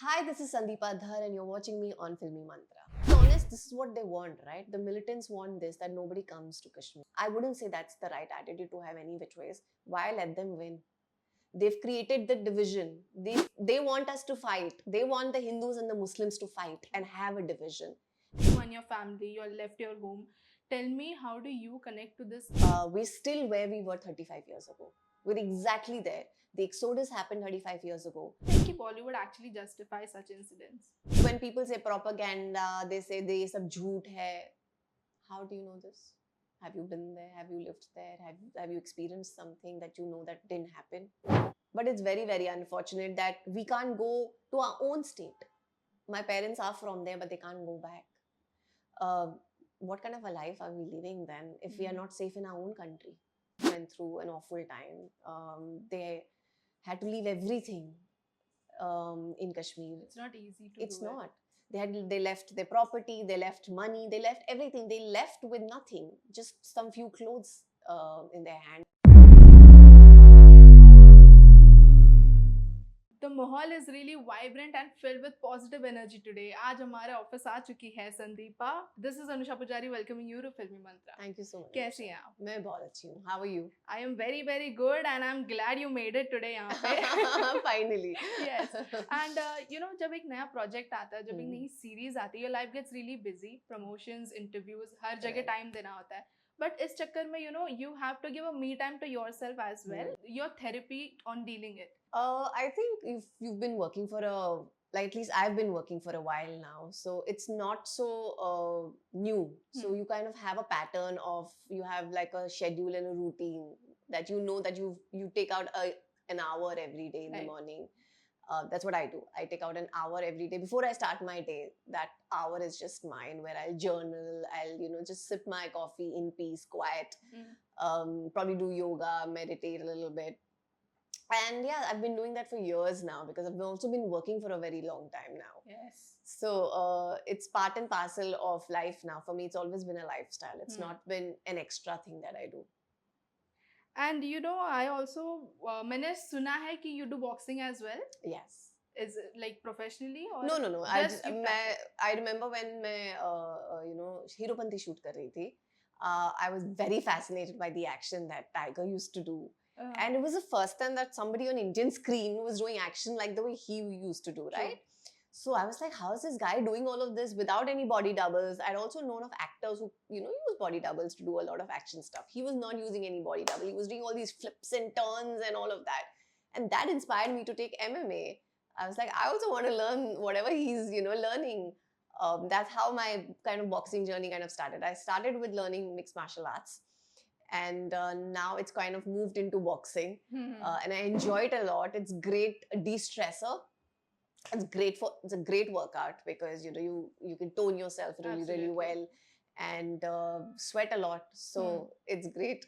Hi, this is Sandeepa Dhar and you're watching me on Filmymantra. To be honest, this is what they want, right? The militants want this, that nobody comes to Kashmir. I wouldn't say that's the right attitude to have any which ways. Why let them win? They've created the division. They want us to fight. They want the Hindus and the Muslims to fight and have a division. You and your family, you left your home. Tell me, how do you connect to this? We're still where we were 35 years ago. We're exactly there. The exodus happened 35 years ago. I think Bollywood actually justifies such incidents. When people say propaganda, they say they sab jhoot hai. How do you know this? Have you been there? Have you lived there? Have you experienced something that you know that didn't happen? But it's very, very unfortunate that we can't go to our own state. My parents are from there, but they can't go back. What kind of a life are we living then if we are not safe in our own country? Went through an awful time. They had to leave everything in Kashmir. It's not easy to It's do not. They left their property, they left money, they left everything. They left with nothing, just some few clothes in their hand. The mahal is really vibrant and filled with positive energy today. आज हमारे office आ चुकी है Sandeepa. This is Anusha Pujari welcoming you to Filmy Mantra. Thank you so much. कैसी हैं आप? मैं बहुत अच्छी हूँ. How are you? I am very very good and I'm glad you made it today यहाँ पे. Finally. Yes. And जब एक नया प्रोजेक्ट आता है, जब एक नई सीरीज आती है, your life gets really busy. Promotions, interviews, हर जगह टाइम देना होता है. But इस चक्कर में you have to give a me time to yourself as well. Your therapy on dealing it. I think if you've been working for at least I've been working for a while now, so it's not so new. So you kind of have a pattern of, you have like a schedule and a routine that you know that you take out an hour every day in the morning. That's what I do. I take out an hour every day before I start my day. That hour is just mine, where I'll journal, I'll just sip my coffee in peace, quiet, probably do yoga, meditate a little bit. And yeah, I've been doing that for years now because I've also been working for a very long time now. Yes. So it's part and parcel of life now. For me, it's always been a lifestyle. It's not been an extra thing that I do. And I also मैंने सुना है कि you do boxing as well. Yes. Is it like professionally or no. I remember when मैं Heropanti shoot कर रही थी. I was very fascinated by the action that Tiger used to do. And it was the first time that somebody on Indian screen was doing action like the way he used to do, right? So I was like, how is this guy doing all of this without any body doubles? I'd also known of actors who, use body doubles to do a lot of action stuff. He was not using any body double. He was doing all these flips and turns and all of that. And that inspired me to take MMA. I was like, I also want to learn whatever he's, learning. That's how my kind of boxing journey kind of started. I started with learning mixed martial arts. And now it's kind of moved into boxing. And I enjoy it a lot. It's great de-stressor. It's a great workout because you can tone yourself really well and sweat a lot. So it's great.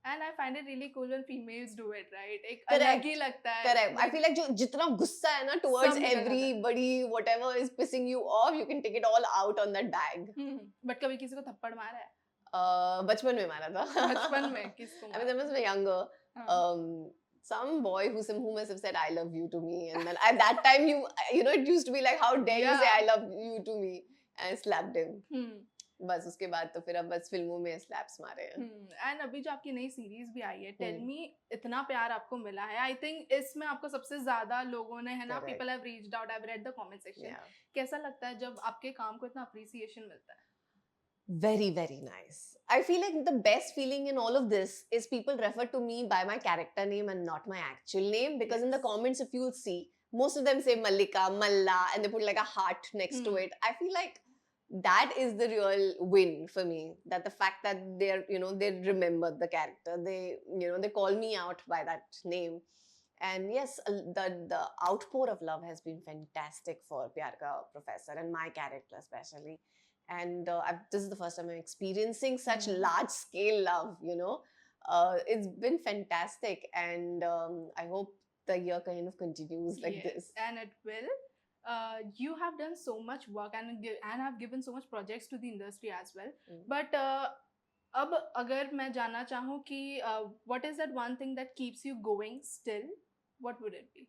And I find it really cool when females do it, right? Correct. Correct. I feel like jitna gussa hai na towards everybody, whatever is pissing you off, you can take it all out on that bag. But कभी किसी को थप्पड़ मारा है? बचपन में मारा था. बचपन में किसको? I mean, I was younger. Some boy who must have said I love you to me, and then at that time it used to be like, how dare you say I love you to me, and I slapped him. बस उसके बाद तो फिर अब बस फिल्मों में slaps मारे हैं. एंड अभी जो आपकी नई सीरीज भी आई है, टेल मी, इतना प्यार आपको मिला है. आई थिंक इसमें आपको सबसे ज्यादा लोगों ने, है ना, people have reached out, I have read the comment section. कैसा लगता है जब आपके काम को इतना अप्रिसिएशन मिलता है? Very, very nice. I feel like the best feeling in all of this is people refer to me by my character name and not my actual name, because in the comments, if you'll see, most of them say Mallika, Malla, and they put like a heart next to it. I feel like that is the real win for me, that the fact that they're, they remember the character, they call me out by that name. And yes, the outpour of love has been fantastic for Pyar Ka Professor and my character especially. And this is the first time I'm experiencing such large-scale love, It's been fantastic, and I hope the year kind of continues like this. And it will. You have done so much work and have given so much projects to the industry as well. But अब अगर मैं जानना चाहूँ कि what is that one thing that keeps you going still, what would it be?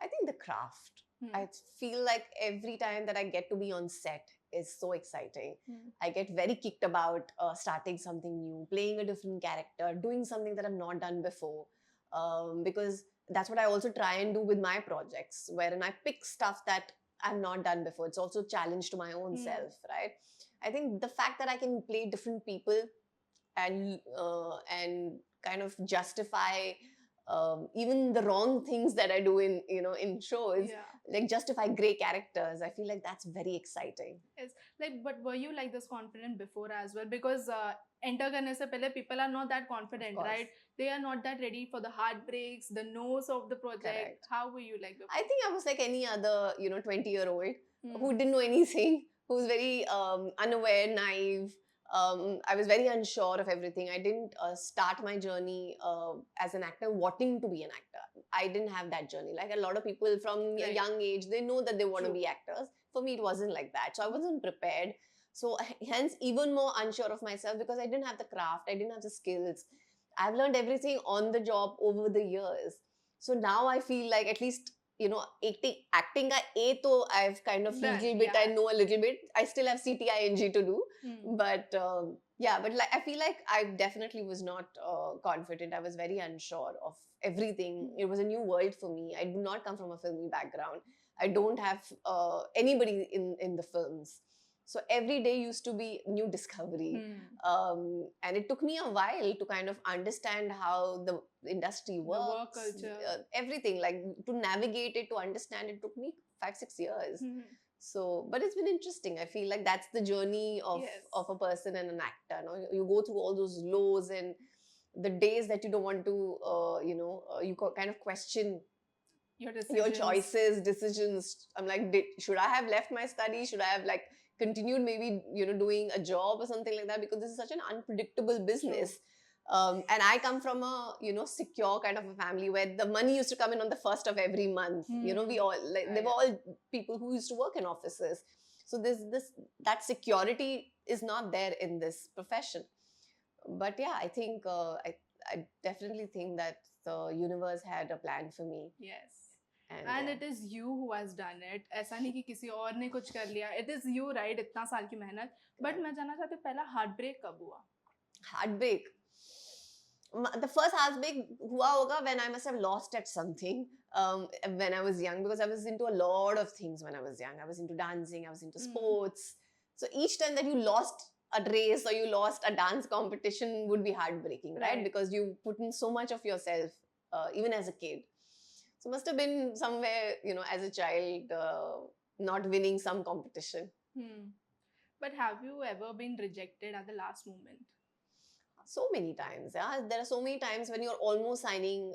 I think the craft. I feel like every time that I get to be on set is so exciting. I get very kicked about starting something new, playing a different character, doing something that I've not done before. Because that's what I also try and do with my projects, wherein I pick stuff that I've not done before. It's also a challenge to my own self, right? I think the fact that I can play different people and kind of justify even the wrong things that I do in shows, like justify great characters. I feel like that's very exciting. Yes, like, but were you like this confident before as well? Because enter karne se pehle people are not that confident, right? They are not that ready for the heartbreaks, the no's of the project. Correct. How were you like before? I think I was like any other 20-year-old who didn't know anything, who was very unaware, naive. I was very unsure of everything. I didn't start my journey as an actor wanting to be an actor. I didn't have that journey. Like a lot of people from a young age, they know that they want to be actors. For me, it wasn't like that. So I wasn't prepared. So hence, even more unsure of myself because I didn't have the craft, I didn't have the skills. I've learned everything on the job over the years. So now I feel like at least acting ka A to I've kind of little bit, I know a little bit. I still have CTING to do, but but like I feel like I definitely was not confident. I was very unsure of everything. It was a new world for me. I do not come from a filmy background. I don't have anybody in the films. So every day used to be new discovery. And it took me a while to kind of understand how the industry works. The work culture. Everything, like to navigate it, to understand it took me 5-6 years. So, but it's been interesting. I feel like that's the journey of a person and an actor. You go through all those lows and the days that you don't want to, you kind of question your choices, decisions. I'm like, should I have left my study? Should I have like continued maybe doing a job or something like that, because this is such an unpredictable business. And I come from a secure kind of a family where the money used to come in on the first of every month. We all they were all people who used to work in offices, so that security is not there in this profession. But yeah, I think I definitely think that the universe had a plan for me. Yes. And it is you who has done it. ऐसा नहीं कि किसी और ने कुछ कर लिया. It is you, right? इतना साल की मेहनत. But मैं जानना चाहती हूँ पहला heartbreak कब हुआ? Heartbreak. The first heartbreak हुआ होगा when I must have lost at something when I was young, because I was into a lot of things when I was young. I was into dancing, I was into sports. So each time that you lost a race or you lost a dance competition would be heartbreaking, right? Because you put in so much of yourself, even as a kid. So must have been somewhere, as a child, not winning some competition. But have you ever been rejected at the last moment? So many times, yeah. There are so many times when you're almost signing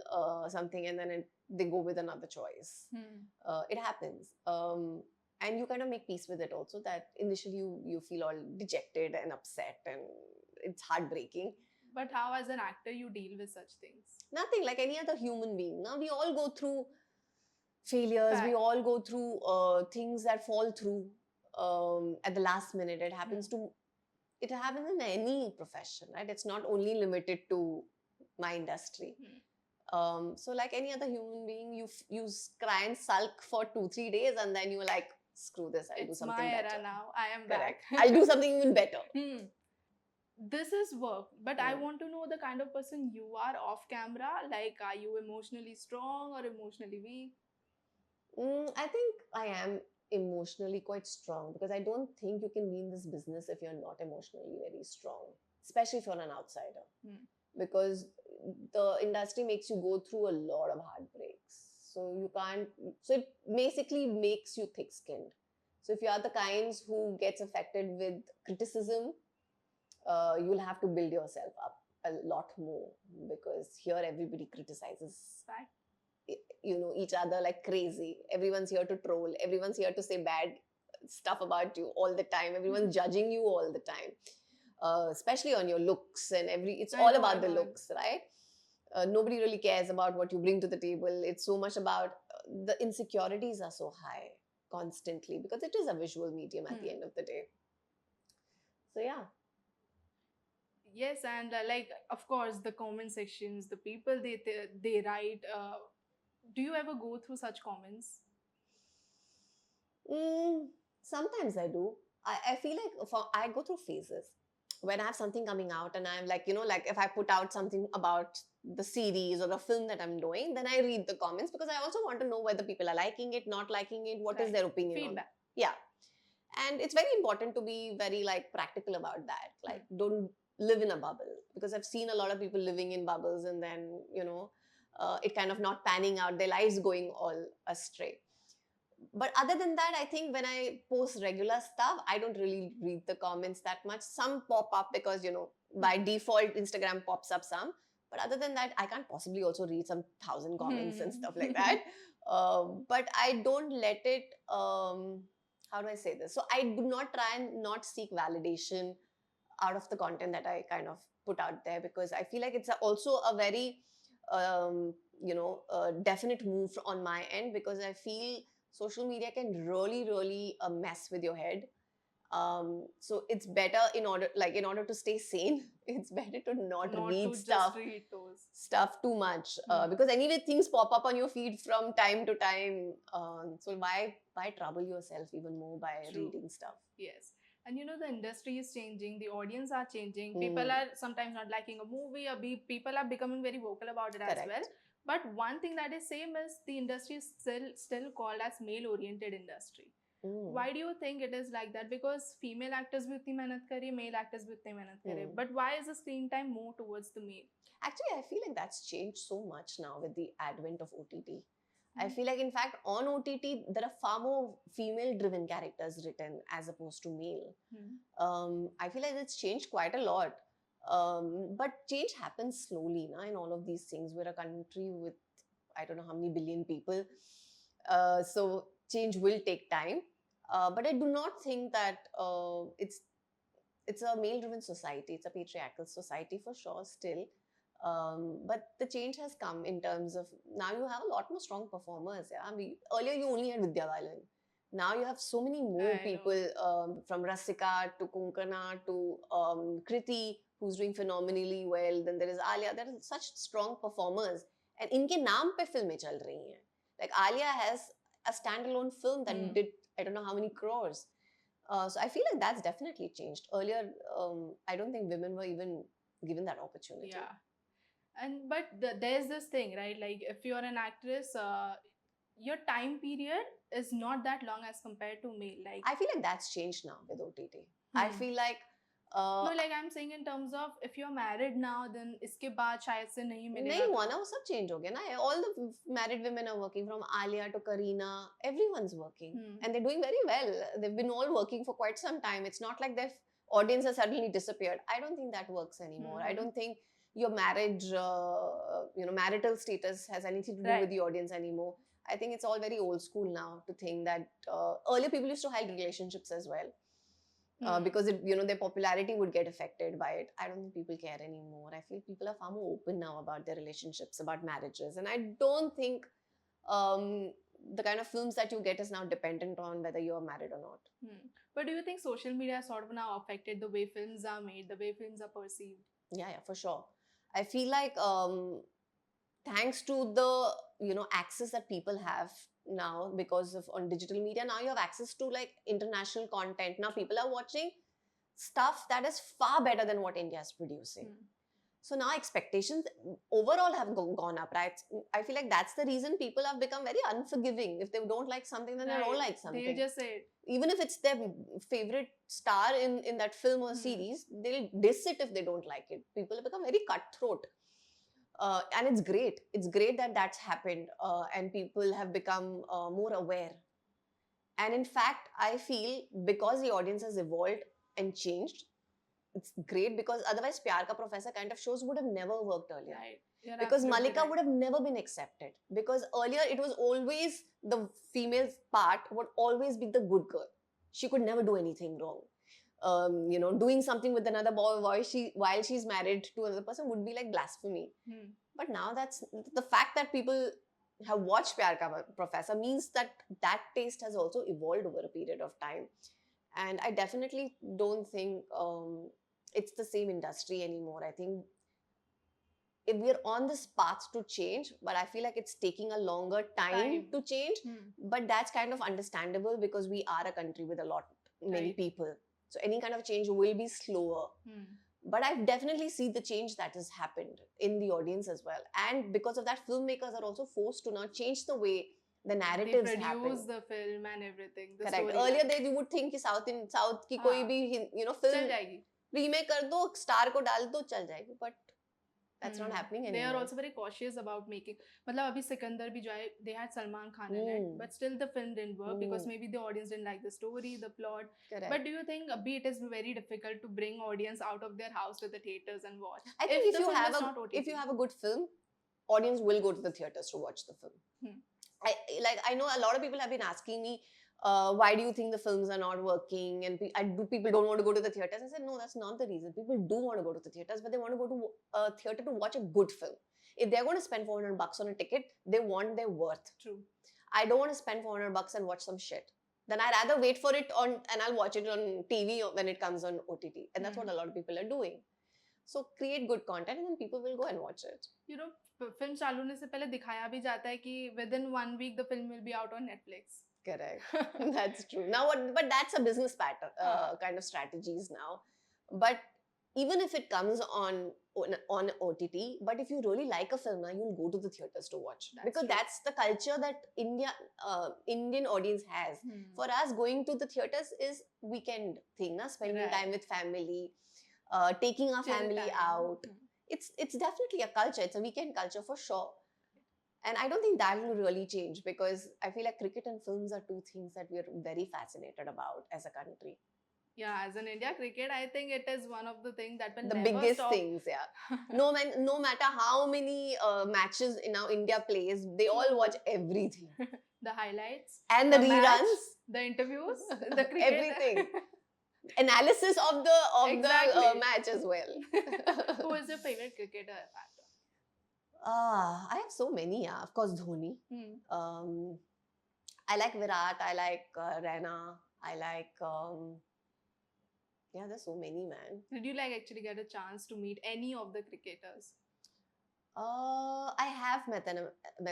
something and then they go with another choice. It happens. And you kind of make peace with it also, that initially you feel all dejected and upset and it's heartbreaking. But how, as an actor, you deal with such things? Nothing, like any other human being. Now, we all go through failures. We all go through things that fall through at the last minute. It happens in any profession, right? It's not only limited to my industry. So like any other human being, you cry and sulk for 2-3 days and then you're like, screw this, I'll do something better. It's my era now. I am back. I'll do something even better. This is work, but I want to know the kind of person you are off camera. Like, are you emotionally strong or emotionally weak? I think I am emotionally quite strong, because I don't think you can be in this business if you're not emotionally very strong, especially if you're an outsider. Because the industry makes you go through a lot of heartbreaks. So it basically makes you thick-skinned. So if you are the kinds who gets affected with criticism, you'll have to build yourself up a lot more, because here everybody criticizes each other like crazy. Everyone's here to troll. Everyone's here to say bad stuff about you all the time. Everyone's judging you all the time, especially on your looks and it's all about the looks, right? Nobody really cares about what you bring to the table. It's so much about the insecurities are so high constantly, because it is a visual medium at the end of the day. So yeah. Yes, and like, of course, the comment sections, the people they write. Do you ever go through such comments? Sometimes I do. I feel like I go through phases when I have something coming out and I'm like, like if I put out something about the series or the film that I'm doing, then I read the comments because I also want to know whether people are liking it, not liking it, what is Right. their opinion on. Feedback. Yeah. And it's very important to be very like practical about that. Like, don't live in a bubble, because I've seen a lot of people living in bubbles and then, it kind of not panning out, their lives going all astray. But other than that, I think when I post regular stuff, I don't really read the comments that much. Some pop up because, by default, Instagram pops up some. But other than that, I can't possibly also read some 1,000 comments and stuff like that. But I don't let it, how do I say this? So I do not try and not seek validation out of the content that I kind of put out there, because I feel like it's also a very, definite move on my end, because I feel social media can really, really mess with your head. So it's better in order to stay sane, it's better to not read to stuff just read those. stuff too much, because anyway things pop up on your feed from time to time. So why trouble yourself even more by True. reading stuff? Yes. And the industry is changing, the audience are changing. People are sometimes not liking a movie, or people are becoming very vocal about it as Correct. well. But one thing that is same is the industry is still called as male oriented industry. Why do you think it is like that? Because female actors bhi utni mehnat kare, male actors bhi utni mehnat kare. But why is the screen time more towards the male? Actually, I feel like that's changed so much now with the advent of OTT. I feel like, in fact, on OTT, there are far more female-driven characters written as opposed to male. I feel like it's changed quite a lot. But change happens slowly in all of these things. We're a country with, I don't know how many billion people. So change will take time. But I do not think that it's a male-driven society. It's a patriarchal society for sure still. But the change has come in terms of, now you have a lot more strong performers. Yeah? I mean, earlier you only had Vidya Balan. Now you have so many more people, from Rasika to Kunkana to Kriti, who's doing phenomenally well. Then there is Alia. There are such strong performers. And inke naam pe filmein chal rahi hain. Like Alia has a standalone film that did, I don't know how many crores. So I feel like that's definitely changed. Earlier, I don't think women were even given that opportunity. Yeah. But there's this thing, right? Like if you're an actress, your time period is not that long as compared to male. Like I feel like that's changed now with OTT. I feel like no, like I'm saying in terms of if you're married now, then iske baad shayad se nahi milega. नहीं हुआ ना, वो सब change हो गया ना. All the married women are working, from Alia to Kareena. Everyone's working, and they're doing very well. They've been all working for quite some time. It's not like their audience has suddenly disappeared. I don't think that works anymore. I don't think your marriage, marital status has anything to do with the audience anymore. I think it's all very old school now to think that earlier people used to hide relationships as well. Because their popularity would get affected by it. I don't think people care anymore. I feel people are far more open now about their relationships, about marriages, and I don't think the kind of films that you get is now dependent on whether you are married or not. But do you think social media sort of now affected the way films are made, the way films are perceived? Yeah, for sure. I feel like thanks to the access that people have now because of on digital media, now you have access to like international content. Now people are watching stuff that is far better than what India is producing. So now expectations overall have gone up, right? I feel like that's the reason people have become very unforgiving. If they don't like something, then they don't like something. They'll just say it. Even if it's their favorite star in that film or series, they'll diss it if they don't like it. People have become very cutthroat. And it's great. It's great that that's happened, and people have become more aware. And in fact, I feel because the audience has evolved and changed, it's great, because otherwise Pyar Ka Professor kind of shows would have never worked earlier. Right. Because Malika would have never been accepted. Because earlier it was always the female's part would always be the good girl. She could never do anything wrong. Doing something with another boy while she's married to another person would be like blasphemy. But now that's the fact that people have watched Pyar Ka Professor means that taste has also evolved over a period of time. And I definitely don't think it's the same industry anymore. I think if we're on this path to change, but I feel like it's taking a longer time to change. But that's kind of understandable because we are a country with many Right. people. So any kind of change will be slower. But I've definitely seen the change that has happened in the audience as well. And because of that, filmmakers are also forced to now change the way the narratives they happen. produce the film and everything. The Correct. storyline. Earlier you would think कि South की कोई भी चल film जाएगी. remake कर दो, star को डाल दो, चल जाएगी. But that's not happening anymore. They are also very cautious about making. मतलब अभी सिकंदर भी जो है, they had Salman Khan in it, but still the film didn't work because maybe the audience didn't like the story, the plot. Correct. But do you think it is very difficult to bring audience out of their house to the theaters and watch? I think if you have a good film, audience will go to the theaters to watch the film. I know a lot of people have been asking me, why do you think the films are not working and people don't want to go to the theaters? I said, no, that's not the reason. People do want to go to the theaters, but they want to go to a theater to watch a good film. If they're going to spend $400 on a ticket, they want their worth. True. I don't want to spend $400 and watch some shit. Then I'd rather wait for it and I'll watch it on TV when it comes on OTT. And that's what a lot of people are doing. So create good content and then people will go and watch it. You know, film चालू होने से पहले दिखाया भी जाता है कि within 1 week the film will be out on Netflix. Correct. That's true. Now, but that's a business pattern, kind of strategies now. But even if it comes on OTT, but if you really like a film, you'll go to the theaters to watch. Because that's the culture that Indian audience has. For us, going to the theaters is weekend thing, spending time with family, taking our family out. It's definitely a culture. It's a weekend culture for sure. And I don't think that will really change because I feel like cricket and films are two things that we're very fascinated about as a country. Yeah, as in India, cricket, I think it is one of the things that will the never biggest stop. Things, yeah. No matter how many matches now India plays, they all watch everything. The highlights. And the reruns. Match, the interviews. The cricket. Everything. Analysis of the match as well. Who is your favorite cricketer? I have so many. Yeah, of course, Dhoni. I like Virat. I like Raina. I like. Yeah, there's so many, man. Did you actually get a chance to meet any of the cricketers? I have met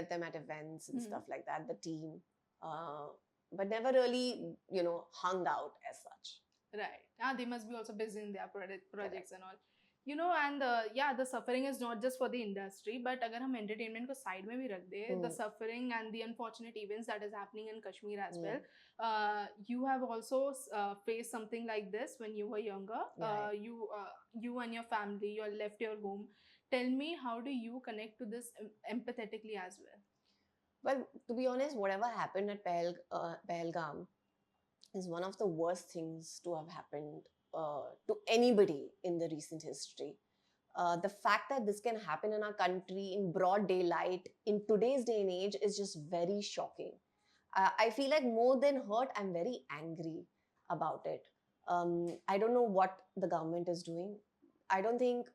them at events and stuff like that. The team, but never really, hung out as such. Right. They must be also busy in their projects and all. And the suffering is not just for the industry, but agar hum entertainment ko side mein bhi rakh de, the suffering and the unfortunate events that is happening in Kashmir as well. You have also faced something like this when you were younger. You and your family, you left your home. Tell me, how do you connect to this empathetically as well? Well, to be honest, whatever happened at Pahalgam is one of the worst things to have happened to anybody in the recent history. The fact that this can happen in our country in broad daylight in today's day and age is just very shocking. I feel like more than hurt, I'm very angry about it. I don't know what the government is doing. I don't think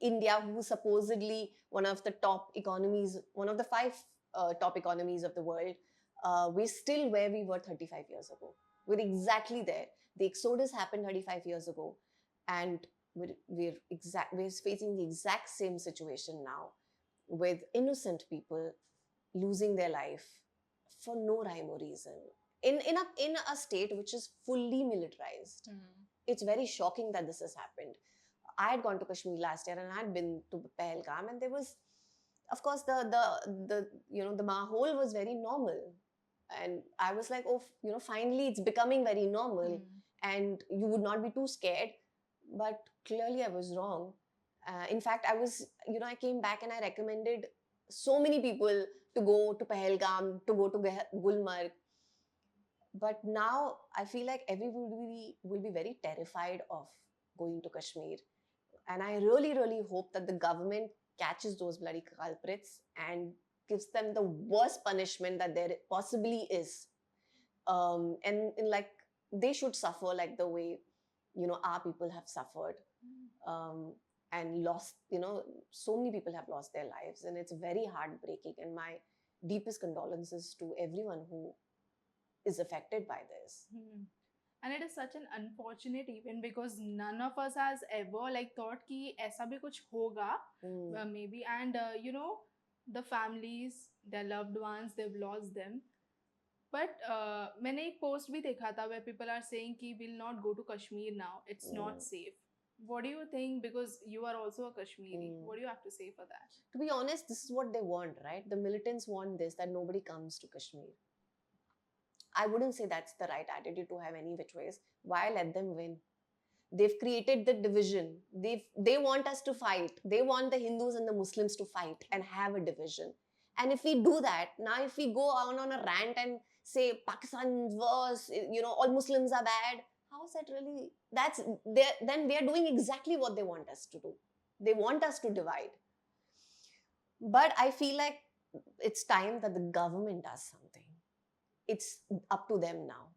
India, who supposedly one of the top economies, one of the 5 top economies of the world, we're still where we were 35 years ago. We're exactly there. The exodus happened 35 years ago, and we're facing the exact same situation now, with innocent people losing their life for no rhyme or reason in a state which is fully militarized. It's very shocking that this has happened. I had gone to Kashmir last year and I had been to Pahalgam, and there was, of course, the mahol was very normal, and I was like, oh, finally it's becoming very normal. And you would not be too scared, but clearly I was wrong. In fact, I came back and I recommended so many people to go to Pahalgam, to go to Gulmarg. But now I feel like everybody will be very terrified of going to Kashmir. And I really, really hope that the government catches those bloody culprits and gives them the worst punishment that there possibly is. They should suffer like the way, our people have suffered and lost, so many people have lost their lives, and it's very heartbreaking. And my deepest condolences to everyone who is affected by this. And it is such an unfortunate event because none of us has ever like thought कि ऐसा भी कुछ होगा, maybe. And the families, their loved ones, they've lost them. But मैंने एक post भी देखा था where people are saying कि we'll not go to Kashmir now. It's not safe. What do you think? Because you are also a Kashmiri. What do you have to say for that? To be honest, this is what they want, right? The militants want this, that nobody comes to Kashmir. I wouldn't say that's the right attitude to have any which ways. Why let them win? They've created the division. They want us to fight. They want the Hindus and the Muslims to fight and have a division. And if we do that, now if we go on a rant and say Pakistan's worse, all Muslims are bad, how is that really? Then they are doing exactly what they want us to do. They want us to divide. But I feel like it's time that the government does something. It's up to them now.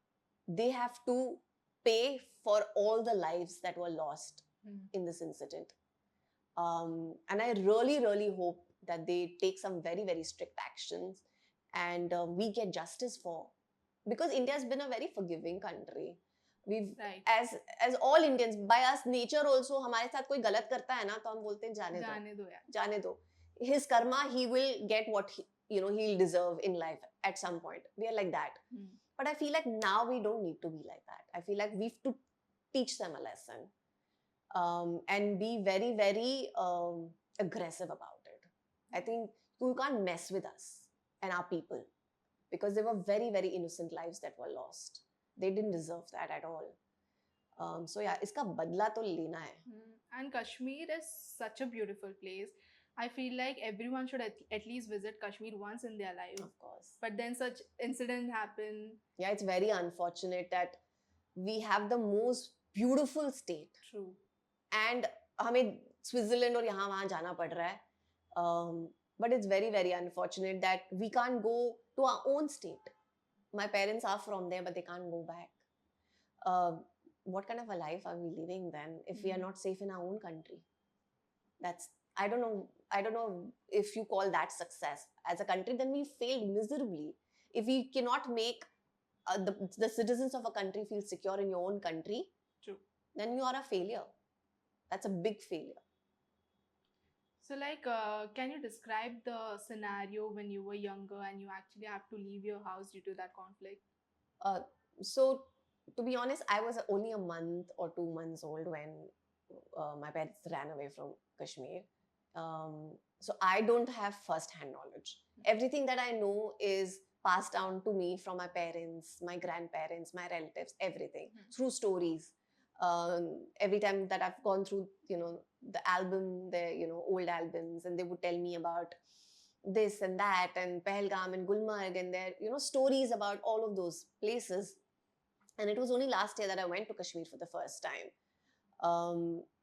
They have to pay for all the lives that were lost in this incident. And I really, really hope that they take some very, very strict actions and we get justice for. Because India has been a very forgiving country. We've, Right. as all Indians, by us nature also, हमारे साथ कोई गलत करता है ना, तो हम बोलते हैं जाने दो. His karma, he will get what he'll deserve in life at some point. We are like that. But I feel like now we don't need to be like that. I feel like we have to teach them a lesson and be very, very aggressive about it. I think you can't mess with us and our people because they were very, very innocent lives that were lost. They didn't deserve that at all. So yeah, iska badla to lena hai. And Kashmir is such a beautiful place. I feel like everyone should at least visit Kashmir once in their life. Of course. But then such incidents happen. Yeah, it's very unfortunate that we have the most beautiful state. True. And हमें Switzerland और यहाँ वहाँ जाना पड़ रहा है. But it's very, very unfortunate that we can't go to our own state. My parents are from there, but they can't go back. What kind of a life are we living then if we are not safe in our own country? I don't know if you call that success. As a country, then we failed miserably. If we cannot make the citizens of a country feel secure in your own country, True. Then you are a failure. That's a big failure. So can you describe the scenario when you were younger and you actually have to leave your house due to that conflict? So to be honest, I was only a month or 2 months old when my parents ran away from Kashmir. So I don't have first-hand knowledge. Everything that I know is passed down to me from my parents, my grandparents, my relatives, everything through stories. Every time that I've gone through, the album, old albums, and they would tell me about this and that, and Pahalgam and Gulmarg, and their, stories about all of those places. And it was only last year that I went to Kashmir for the first time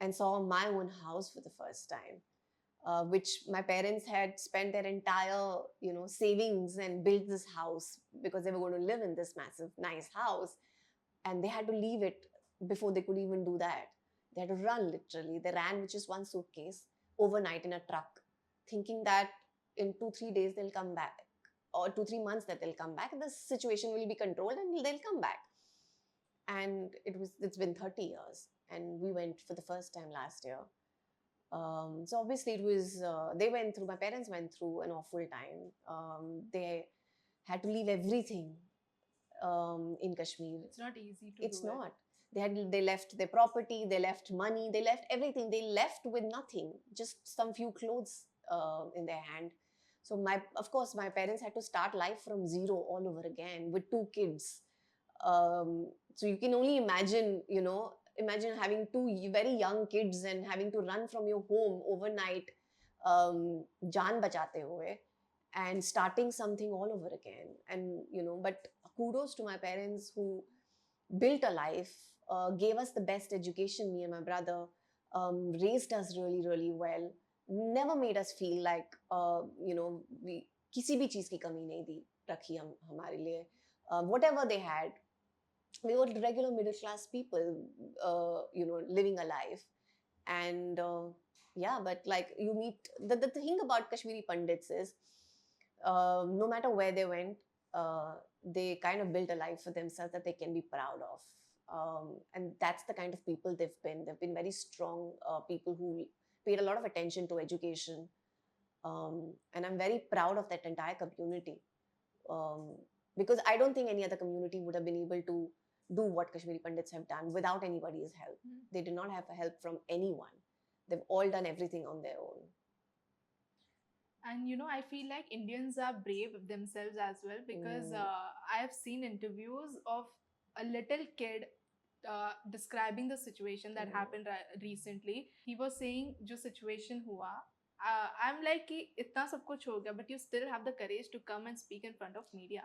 and saw my own house for the first time, which my parents had spent their entire, savings and built this house because they were going to live in this massive, nice house. And they had to leave it before they could even do that. They had to run, literally. They ran with just one suitcase overnight in a truck, thinking that in 2-3 days they'll come back, or 2-3 months that they'll come back, and the situation will be controlled and they'll come back. And it's been 30 years, and we went for the first time last year. So obviously it was, my parents went through an awful time. They had to leave everything in Kashmir. It's not easy to It's do not. They left their property, they left money, they left everything. They left with nothing, just some few clothes in their hand. So of course, my parents had to start life from zero all over again with 2 kids. So you can only imagine, imagine having 2 very young kids and having to run from your home overnight, jaan bachate hue, and starting something all over again. And, but kudos to my parents who built a life, gave us the best education, me and my brother, raised us really, really well, never made us feel like, we किसी भी चीज़ की कमी नहीं दी रखी हमारे लिए. Whatever they had, we were regular middle class people, living a life. And but like you meet, the thing about Kashmiri Pandits is, no matter where they went, they kind of built a life for themselves that they can be proud of. And that's the kind of people they've been. They've been very strong people who paid a lot of attention to education. And I'm very proud of that entire community. Because I don't think any other community would have been able to do what Kashmiri Pandits have done without anybody's help. They did not have help from anyone. They've all done everything on their own. And I feel like Indians are brave themselves as well, because I have seen interviews of a little kid describing the situation that happened recently. He was saying, "Jo situation hua." I'm like, कि इतना सब कुछ हो गया, but you still have the courage to come and speak in front of media.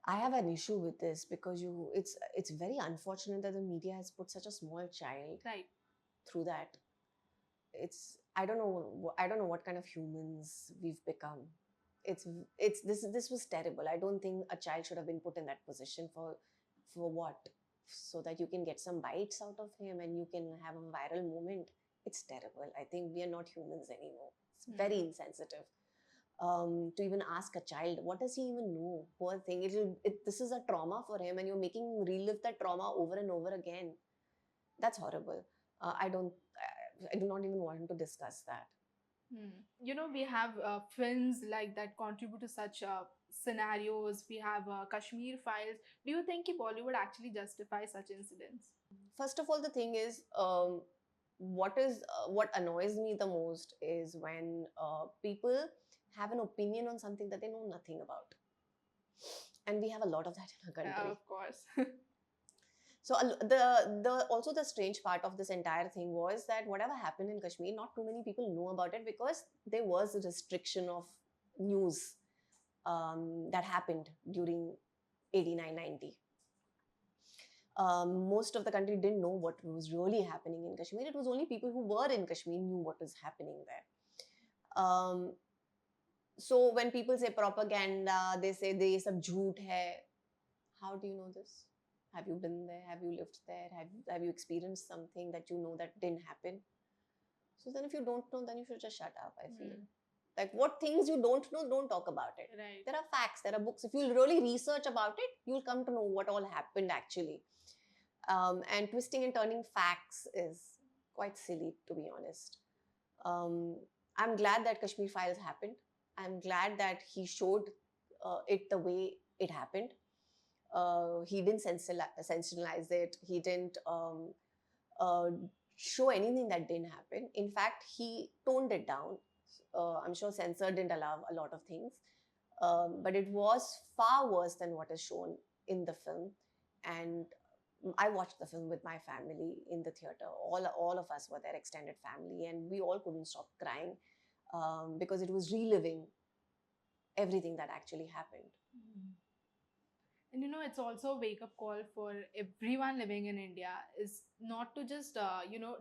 I have an issue with this because it's very unfortunate that the media has put such a small child through that. I don't know what kind of humans we've become. This was terrible. I don't think a child should have been put in that position for what? So that you can get some bites out of him and you can have a viral moment. It's terrible. I think we are not humans anymore. It's very insensitive. To even ask a child, what does he even know? Poor thing. This is a trauma for him, and you're making him relive that trauma over and over again. That's horrible. I do not even want to discuss that. We have films like that contribute to such scenarios. We have Kashmir Files. Do you think Bollywood actually justifies such incidents? First of all, the thing is, what annoys me the most is when people have an opinion on something that they know nothing about. And we have a lot of that in our country. Yeah, of course. So the strange part of this entire thing was that whatever happened in Kashmir, not too many people know about it because there was a restriction of news that happened during 89-90. Most of the country didn't know what was really happening in Kashmir. It was only people who were in Kashmir knew what was happening there. So when people say propaganda, they say they sab jhoot hai. How do you know this? Have you been there? Have you lived there? Have you experienced something that you know that didn't happen? So then if you don't know, then you should just shut up, I feel. Like what things you don't know, don't talk about it. Right. There are facts, there are books. If you really research about it, you'll come to know what all happened actually. And twisting and turning facts is quite silly, to be honest. I'm glad that Kashmir Files happened. I'm glad that he showed it the way it happened. He didn't sensationalize it. He didn't show anything that didn't happen. In fact, he toned it down. I'm sure censor didn't allow a lot of things. But it was far worse than what is shown in the film. And I watched the film with my family in the theater. All of us were their extended family, and we all couldn't stop crying because it was reliving everything that actually happened. And it's also a wake-up call for everyone living in India, is not to just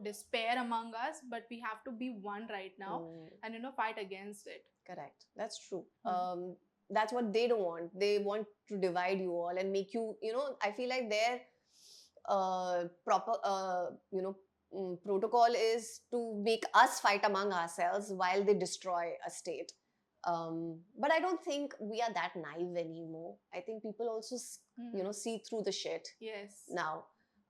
despair among us, but we have to be one right now and fight against it. Correct. That's true. That's what they don't want. They want to divide you all and make you, I feel like their proper protocol is to make us fight among ourselves while they destroy a state. But I don't think we are that naive anymore. I think people also see through the shit. Yes. Now.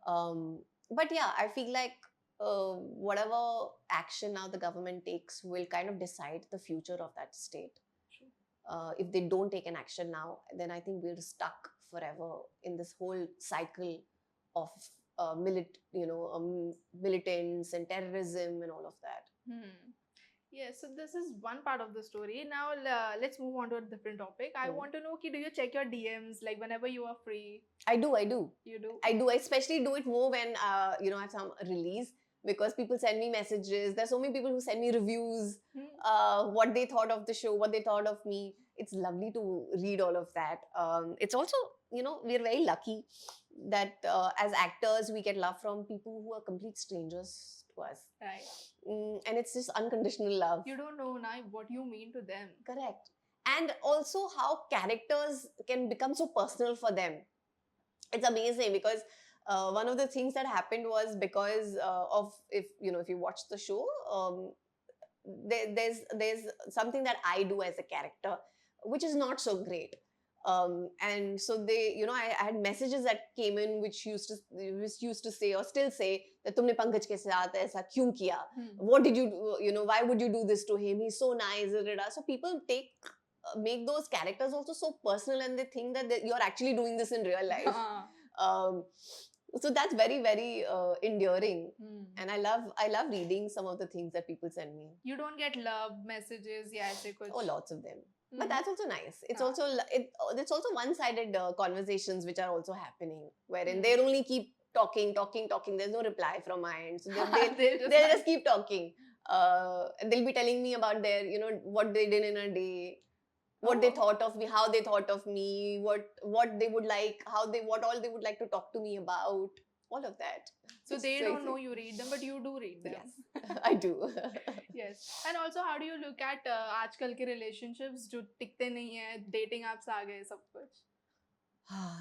But yeah, I feel like whatever action now the government takes will kind of decide the future of that state. If they don't take an action now, then I think we're stuck forever in this whole cycle of militants and terrorism and all of that. Yeah, so this is one part of the story. Now let's move on to a different topic. I want to know, do you check your DMs like whenever you are free? I do. You do? I do. I especially do it more when I have some release, because people send me messages. There's so many people who send me reviews, what they thought of the show, what they thought of me. It's lovely to read all of that. It's also, we're very lucky that as actors, we get love from people who are complete strangers to us. Right. And it's just unconditional love. You don't know now what you mean to them. Correct. And also how characters can become so personal for them. It's amazing because one of the things that happened was because of, if you watch the show, there's something that I do as a character, which is not so great. And so they, you know, I had messages that came in which used to say or still say that तुमने पंकज के साथ ऐसा क्यों किया? What did you do? You know, why would you do this to him? He's so nice. So people make those characters also so personal, and they think that you're actually doing this in real life. Um, so that's very, very endearing, and I love reading some of the things that people send me. You don't get love messages, yeah, ऐसे कुछ? Oh, lots of them. But that's also nice. It's also it's also one-sided conversations which are also happening, wherein they only keep talking. There's no reply from my end, so they'll just keep talking. And they'll be telling me about their, you know, what they did in a day, what they thought of me, how they thought of me, what they would like, what all they would like to talk to me about, all of that. So they don't know you read them, but you do read them. Yes, I do. Yes. And also, how do you look at आजकल के relationships जो टिकते नहीं हैं, dating apps आ गए सब कुछ?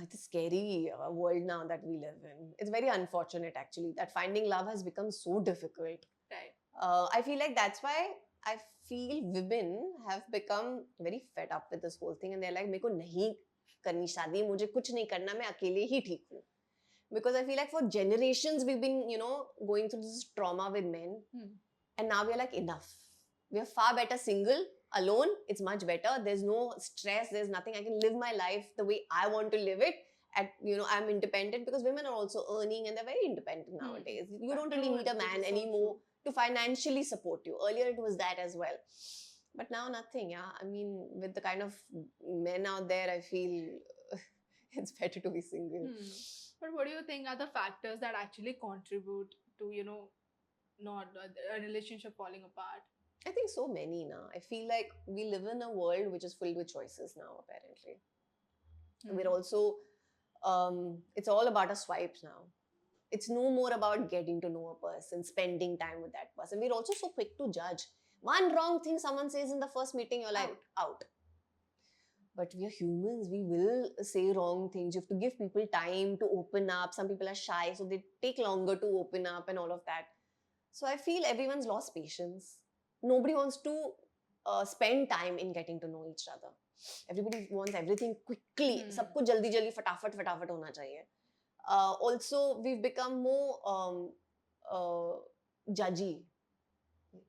It's a scary world now that we live in. It's very unfortunate, actually, that finding love has become so difficult. Right. I feel like that's why I feel women have become very fed up with this whole thing, and they're like, मेरे को नहीं करनी शादी, मुझे कुछ नहीं करना, मैं अकेले ही ठीक हूँ. Because I feel like for generations we've been, you know, going through this trauma with men, and now we're like, enough. We're far better single, alone. It's much better. There's no stress. There's nothing. I can live my life the way I want to live it. You know, I'm independent, because women are also earning and they're very independent nowadays. You don't really need a man anymore to financially support you. Earlier it was that as well. But now nothing, yeah. I mean, with the kind of men out there, I feel it's better to be single. But what do you think are the factors that actually contribute to, you know, not a relationship falling apart? I think so many now. I feel like we live in a world which is filled with choices now, apparently. We're also, it's all about a swipe now. It's no more about getting to know a person, spending time with that person. We're also so quick to judge. One wrong thing someone says in the first meeting, you're like, out. But we are humans. We will say wrong things. You have to give people time to open up. Some people are shy, so they take longer to open up and all of that. So I feel everyone's lost patience. Nobody wants to spend time in getting to know each other. Everybody wants everything quickly. सब कुछ जल्दी जल्दी फटाफट होना चाहिए. Also, we've become more judgy.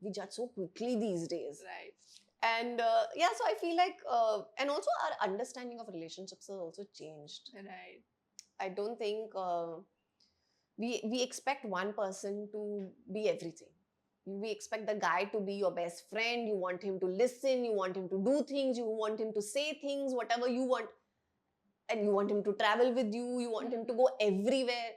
We judge so quickly these days. Right. And yeah, so I feel like, and also our understanding of relationships has also changed. Right. I don't think we expect one person to be everything. We expect the guy to be your best friend. You want him to listen. You want him to do things. You want him to say things, whatever you want. And you want him to travel with you. You want him to go everywhere.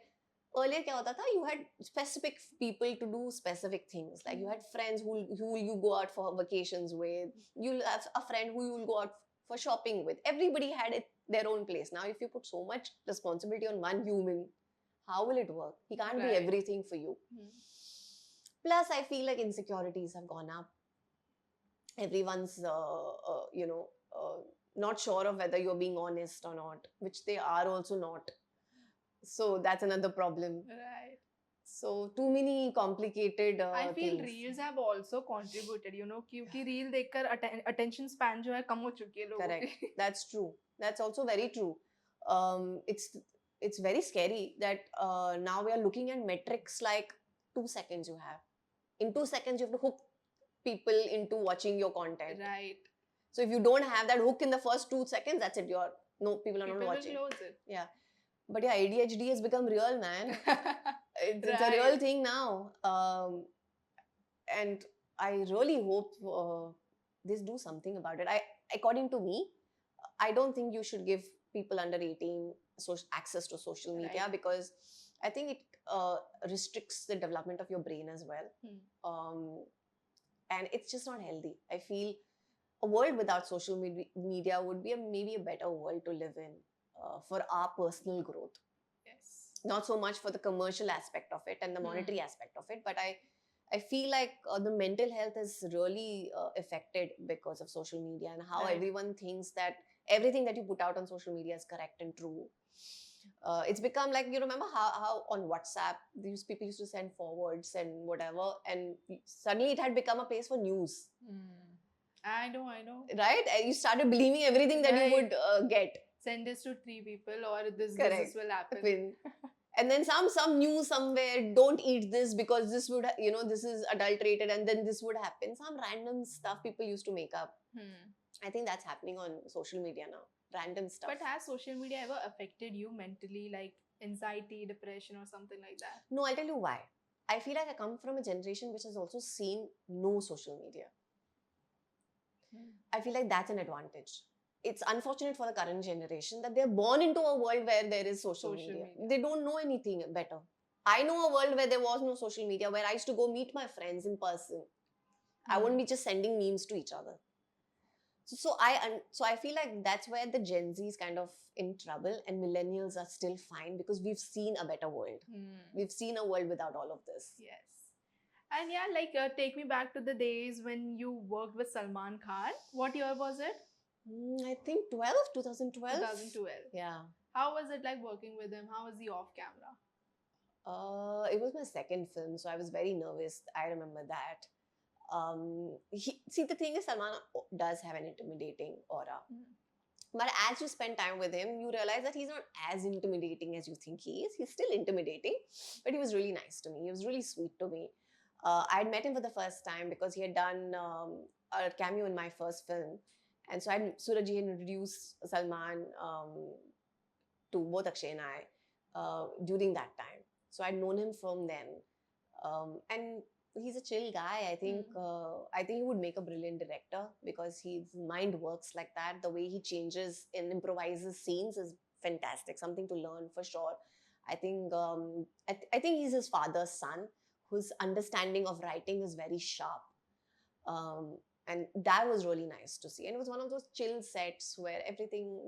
Earlier, kya hota tha? You had specific people to do specific things. Like you had friends who you go out for vacations with. You'll have a friend who you will go out for shopping with. Everybody had their own place. Now, if you put so much responsibility on one human, how will it work? He can't be everything for you. Plus, I feel like insecurities have gone up. Everyone's, you know, not sure of whether you're being honest or not, which they are also not. So that's another problem. Right. So too many complicated I feel things. reels have also contributed, you know, क्योंकि reel देखकर attention span जो है कम हो चुकी है लोगों की. Correct. That's true. That's also very true. It's very scary that now we are looking at metrics like 2 seconds you have. In 2 seconds, you have to hook people into watching your content. Right. So if you don't have that hook in the first 2 seconds, that's it. People are not watching. People will close it. Yeah. But yeah, ADHD has become real, man. It's a real thing now. And I really hope they do something about it. According to me, I don't think you should give people under 18 access to social media, because I think it restricts the development of your brain as well. And it's just not healthy. I feel a world without social media would be maybe a better world to live in for our personal growth. Yes. Not so much for the commercial aspect of it and the monetary aspect of it, but I feel like the mental health is really affected because of social media, and how everyone thinks that everything that you put out on social media is correct and true. It's become like, you remember how on WhatsApp, these people used to send forwards and whatever, and suddenly it had become a place for news. I know, I know. right? And you started believing everything that you Right. would get. Send this to 3 people or this Correct. will happen. Happen. And then some news somewhere, don't eat this because this would, this is adulterated, and then this would happen. Some random stuff people used to make up. I think that's happening on social media now. Random stuff. But has social media ever affected you mentally, like anxiety, depression, or something like that? No, I'll tell you why. I feel like I come from a generation which has also seen no social media. I feel like that's an advantage. It's unfortunate for the current generation that they're born into a world where there is social media. They don't know anything better. I know a world where there was no social media, where I used to go meet my friends in person. I wouldn't be just sending memes to each other. So I feel like that's where the Gen Z is kind of in trouble, and millennials are still fine because we've seen a better world. We've seen a world without all of this. Yes. And yeah, like take me back to the days when you worked with Salman Khan. What year was it? I think 2012. 2012. Yeah. How was it like working with him? How was he off camera? It was my second film, so I was very nervous. I remember that. The thing is, Salman does have an intimidating aura. But as you spend time with him, you realize that he's not as intimidating as you think he is. He's still intimidating, but he was really nice to me. He was really sweet to me. I had met him for the first time because he had done a cameo in my first film. And so Surajji had introduced Salman to both Akshay and I during that time. So I'd known him from then. And he's a chill guy. I think he would make a brilliant director because his mind works like that. The way he changes and improvises scenes is fantastic. Something to learn for sure. I think I think he's his father's son, whose understanding of writing is very sharp. And that was really nice to see. And it was one of those chill sets where everything,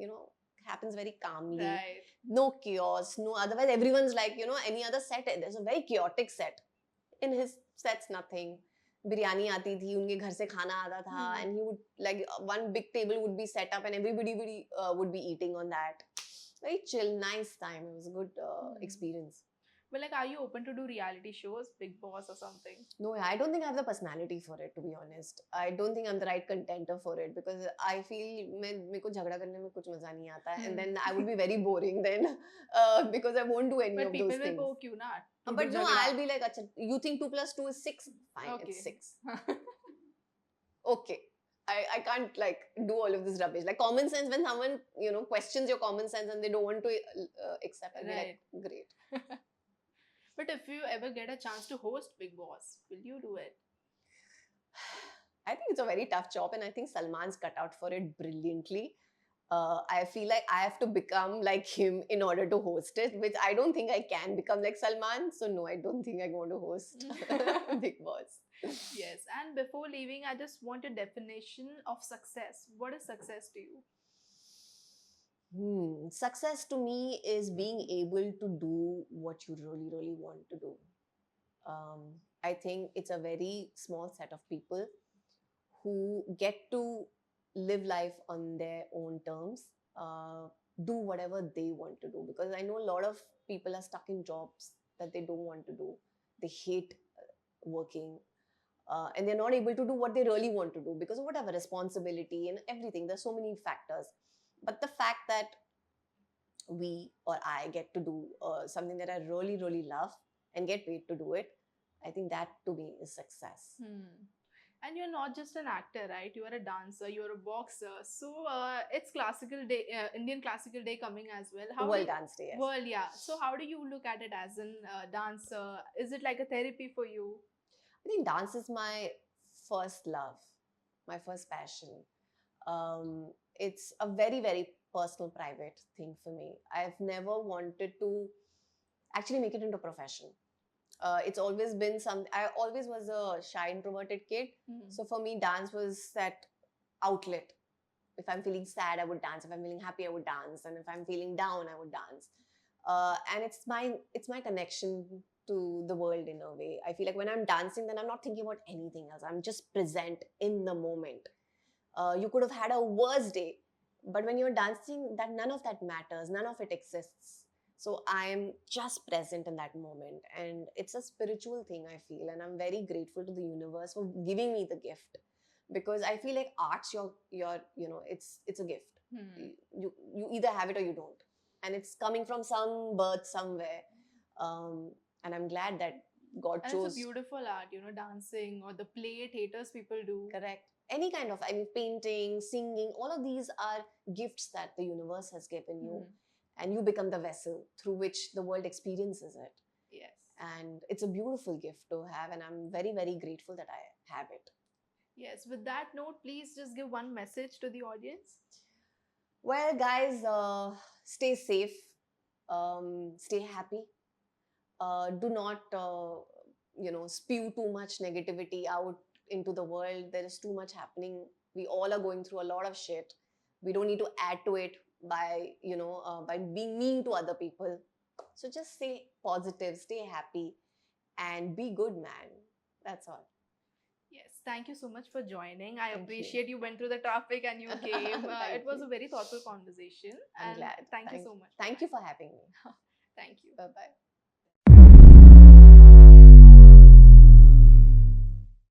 happens very calmly. Right. No chaos, no. Otherwise, everyone's like, any other set, there's a very chaotic set. In his sets, nothing. Biryani aati thi, unke ghar se khana aata tha, and he would, like, one big table would be set up and everybody would be eating on that. Very chill, nice time. It was a good experience. But like, are you open to do reality shows, Big Boss or something? No, I don't think I have the personality for it, to be honest. I don't think I'm the right contender for it because I feel मेरे को झगड़ा करने में कुछ मजा नहीं आता है, and then I would be very boring then because I won't do any of those things. But people will go, क्यों ना? But no, I'll be like, अच्छा, you think 2 + 2 is 6? Fine, Okay. it's 6. Okay. I can't like do all of this rubbish. Like common sense, when someone, questions your common sense and they don't want to accept it, Right. like, great. But if you ever get a chance to host Big Boss, will you do it? I think it's a very tough job, and I think Salman's cut out for it brilliantly. I feel like I have to become like him in order to host it, which I don't think I can become like Salman. So no, I don't think I want to host Big Boss. Yes, and before leaving, I just want a definition of success. What is success to you? Success to me is being able to do what you really, really want to do. I think it's a very small set of people who get to live life on their own terms, do whatever they want to do. Because I know a lot of people are stuck in jobs that they don't want to do. They hate working. And they're not able to do what they really want to do because of whatever responsibility and everything. There's so many factors. But the fact that we or I get to do something that I really, really love and get paid to do it, I think that to me is success. And you're not just an actor, right? You are a dancer, you're a boxer. So it's classical day, Indian classical day coming as well. World Dance Day, yes. World, yeah. So how do you look at it as a dancer? Is it like a therapy for you? I think dance is my first love, my first passion. It's a very, very personal, private thing for me. I've never wanted to actually make it into a profession. It's always been I always was a shy, introverted kid. So for me, dance was that outlet. If I'm feeling sad, I would dance. If I'm feeling happy, I would dance. And if I'm feeling down, I would dance. And it's my connection to the world in a way. I feel like when I'm dancing, then I'm not thinking about anything else. I'm just present in the moment. You could have had a worse day, but when you're dancing, that none of that matters. None of it exists. So I'm just present in that moment. And it's a spiritual thing, I feel. And I'm very grateful to the universe for giving me the gift because I feel like art's your it's a gift. Hmm. You either have it or you don't, and it's coming from some birth somewhere. And I'm glad that God And chose. it's a beautiful art, dancing or the play theaters people do. Correct. Any kind of, I mean, painting, singing, all of these are gifts that the universe has given you, and you become the vessel through which the world experiences it. Yes. And it's a beautiful gift to have, and I'm very, very grateful that I have it. Yes. With that note, please just give one message to the audience. Well, guys, stay safe, stay happy. Do not, spew too much negativity out into the world. There is too much happening. We all are going through a lot of shit. We don't need to add to it by, by being mean to other people. So just stay positive, stay happy, and be good, man. That's all. Yes, thank you so much for joining. I Thank you. appreciate you went through the topic and you came. It was you. a very thoughtful conversation. I'm And glad. thank you so much. Thank you for having me. Thank you. Bye bye.